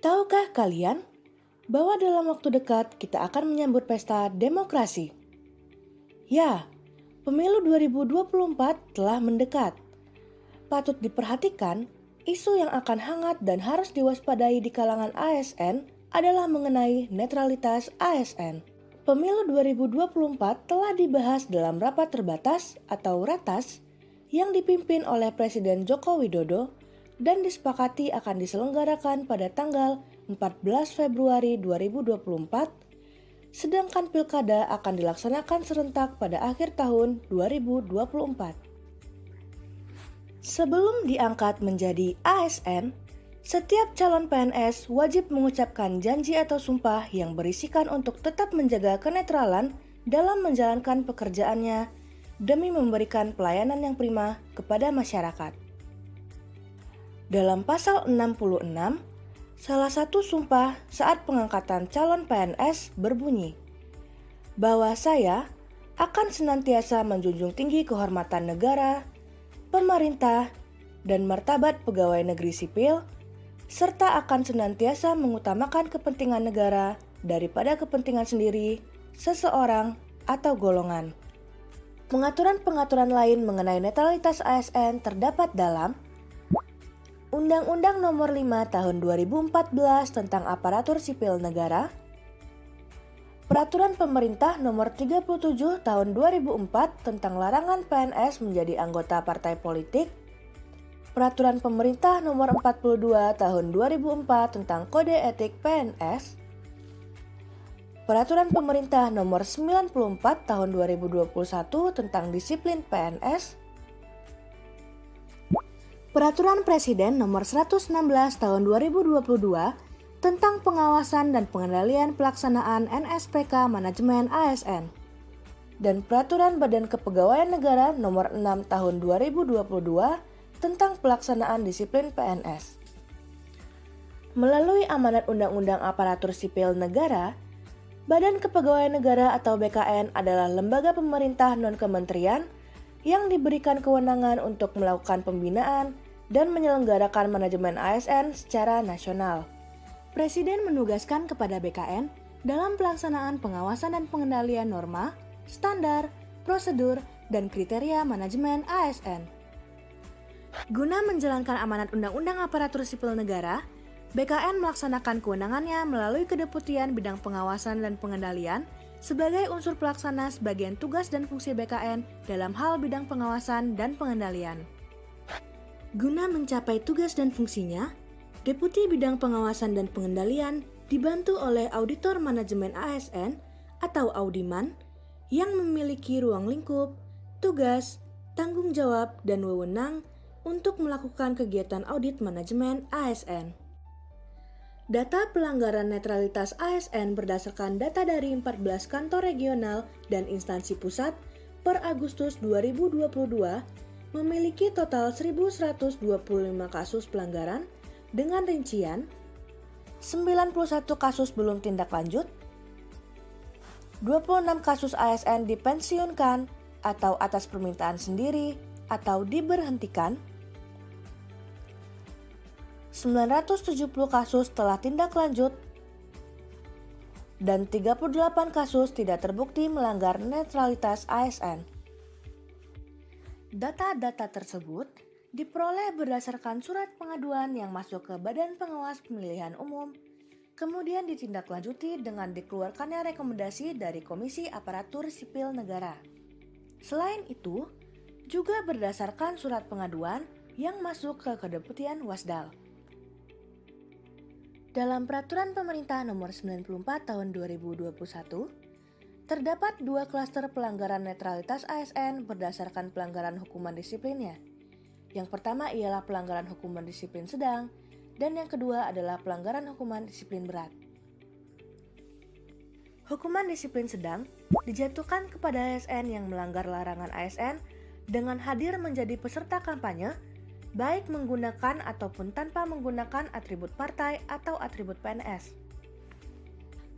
Tahukah kalian bahwa dalam waktu dekat kita akan menyambut pesta demokrasi? Ya, pemilu 2024 telah mendekat. Patut diperhatikan, isu yang akan hangat dan harus diwaspadai di kalangan ASN adalah mengenai netralitas ASN. Pemilu 2024 telah dibahas dalam rapat terbatas atau ratas yang dipimpin oleh Presiden Joko Widodo dan disepakati akan diselenggarakan pada tanggal 14 Februari 2024, sedangkan pilkada akan dilaksanakan serentak pada akhir tahun 2024. Sebelum diangkat menjadi ASN, setiap calon PNS wajib mengucapkan janji atau sumpah yang berisikan untuk tetap menjaga kenetralan dalam menjalankan pekerjaannya demi memberikan pelayanan yang prima kepada masyarakat. Dalam pasal 66, salah satu sumpah saat pengangkatan calon PNS berbunyi, bahwa saya akan senantiasa menjunjung tinggi kehormatan negara, pemerintah, dan martabat pegawai negeri sipil, serta akan senantiasa mengutamakan kepentingan negara daripada kepentingan sendiri, seseorang, atau golongan. Pengaturan-pengaturan lain mengenai netralitas ASN terdapat dalam Undang-Undang Nomor 5 Tahun 2014 tentang Aparatur Sipil Negara, Peraturan Pemerintah Nomor 37 Tahun 2004 tentang larangan PNS menjadi anggota partai politik, Peraturan Pemerintah Nomor 42 Tahun 2004 tentang Kode Etik PNS, Peraturan Pemerintah Nomor 94 Tahun 2021 tentang Disiplin PNS, Peraturan Presiden Nomor 116 Tahun 2022 tentang pengawasan dan pengendalian pelaksanaan NSPK Manajemen ASN, dan Peraturan Badan Kepegawaian Negara Nomor 6 Tahun 2022 tentang pelaksanaan disiplin PNS. Melalui amanat Undang-Undang Aparatur Sipil Negara, Badan Kepegawaian Negara atau BKN adalah lembaga pemerintah non-kementerian yang diberikan kewenangan untuk melakukan pembinaan dan menyelenggarakan manajemen ASN secara nasional. Presiden menugaskan kepada BKN dalam pelaksanaan pengawasan dan pengendalian norma, standar, prosedur, dan kriteria manajemen ASN. Guna menjalankan amanat Undang-Undang Aparatur Sipil Negara, BKN melaksanakan kewenangannya melalui Kedeputian Bidang Pengawasan dan Pengendalian sebagai unsur pelaksana sebagian tugas dan fungsi BKN dalam hal bidang pengawasan dan pengendalian. Guna mencapai tugas dan fungsinya, Deputi Bidang Pengawasan dan Pengendalian dibantu oleh Auditor Manajemen ASN atau Audiman yang memiliki ruang lingkup, tugas, tanggung jawab, dan wewenang untuk melakukan kegiatan audit manajemen ASN. Data pelanggaran netralitas ASN berdasarkan data dari 14 kantor regional dan instansi pusat per Agustus 2022 memiliki total 1.125 kasus pelanggaran dengan rincian 91 kasus belum tindak lanjut, 26 kasus ASN dipensiunkan atau atas permintaan sendiri atau diberhentikan, 970 kasus telah tindak lanjut, dan 38 kasus tidak terbukti melanggar netralitas ASN. Data-data tersebut diperoleh berdasarkan surat pengaduan yang masuk ke Badan Pengawas Pemilihan Umum, kemudian ditindaklanjuti dengan dikeluarkannya rekomendasi dari Komisi Aparatur Sipil Negara. Selain itu, juga berdasarkan surat pengaduan yang masuk ke Kedeputian Wasdal. Dalam Peraturan Pemerintah Nomor 94 Tahun 2021, terdapat 2 klaster pelanggaran netralitas ASN berdasarkan pelanggaran hukuman disiplinnya. Yang pertama ialah pelanggaran hukuman disiplin sedang, dan yang kedua adalah pelanggaran hukuman disiplin berat. Hukuman disiplin sedang dijatuhkan kepada ASN yang melanggar larangan ASN dengan hadir menjadi peserta kampanye, baik menggunakan ataupun tanpa menggunakan atribut partai atau atribut PNS.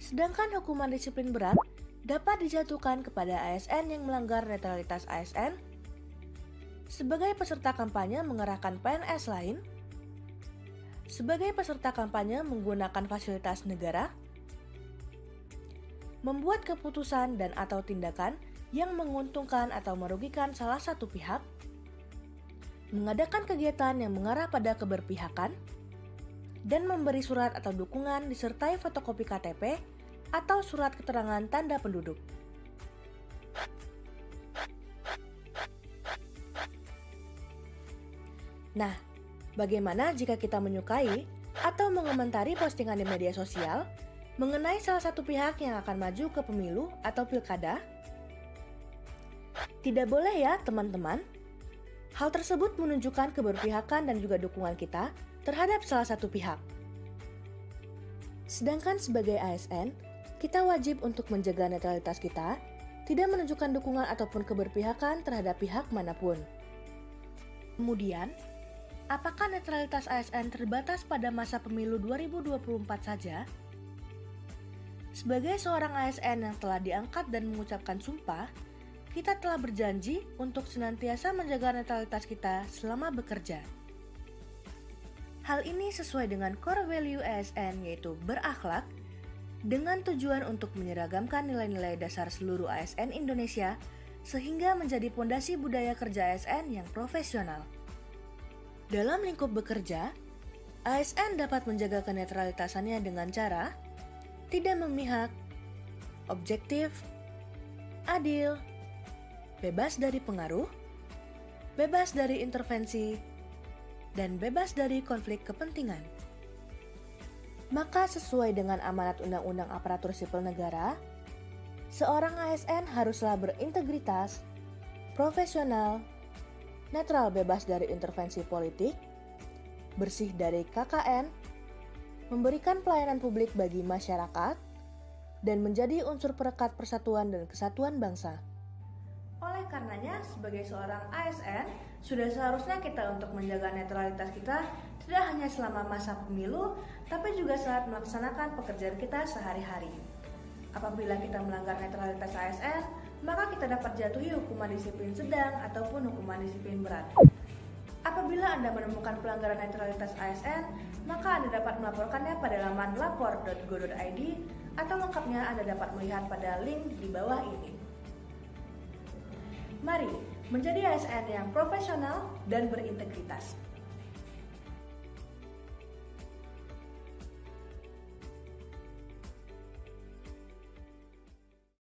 Sedangkan hukuman disiplin berat dapat dijatuhkan kepada ASN yang melanggar netralitas ASN sebagai peserta kampanye mengerahkan PNS lain sebagai peserta kampanye menggunakan fasilitas negara, membuat keputusan dan atau tindakan yang menguntungkan atau merugikan salah satu pihak, mengadakan kegiatan yang mengarah pada keberpihakan, dan memberi surat atau dukungan disertai fotokopi KTP atau surat keterangan tanda penduduk. Nah, bagaimana jika kita menyukai atau mengomentari postingan di media sosial mengenai salah satu pihak yang akan maju ke pemilu atau pilkada? Tidak boleh ya, teman-teman. Hal tersebut menunjukkan keberpihakan dan juga dukungan kita terhadap salah satu pihak. Sedangkan sebagai ASN, kita wajib untuk menjaga netralitas kita, tidak menunjukkan dukungan ataupun keberpihakan terhadap pihak manapun. Kemudian, apakah netralitas ASN terbatas pada masa pemilu 2024 saja? Sebagai seorang ASN yang telah diangkat dan mengucapkan sumpah, kita telah berjanji untuk senantiasa menjaga netralitas kita selama bekerja. Hal ini sesuai dengan core value ASN, yaitu berakhlak, dengan tujuan untuk menyeragamkan nilai-nilai dasar seluruh ASN Indonesia sehingga menjadi pondasi budaya kerja ASN yang profesional. Dalam lingkup bekerja, ASN dapat menjaga kenetralitasannya dengan cara tidak memihak, objektif, adil, bebas dari pengaruh, bebas dari intervensi, dan bebas dari konflik kepentingan. Maka sesuai dengan amanat Undang-Undang Aparatur Sipil Negara, seorang ASN haruslah berintegritas, profesional, netral bebas dari intervensi politik, bersih dari KKN, memberikan pelayanan publik bagi masyarakat, dan menjadi unsur perekat persatuan dan kesatuan bangsa. Oleh karenanya, sebagai seorang ASN, sudah seharusnya kita untuk menjaga netralitas kita tidak hanya selama masa pemilu, tapi juga saat melaksanakan pekerjaan kita sehari-hari. Apabila kita melanggar netralitas ASN, maka kita dapat jatuhi hukuman disiplin sedang ataupun hukuman disiplin berat. Apabila Anda menemukan pelanggaran netralitas ASN, maka Anda dapat melaporkannya pada laman lapor.go.id atau lengkapnya Anda dapat melihat pada link di bawah ini. Mari menjadi ASN yang profesional dan berintegritas.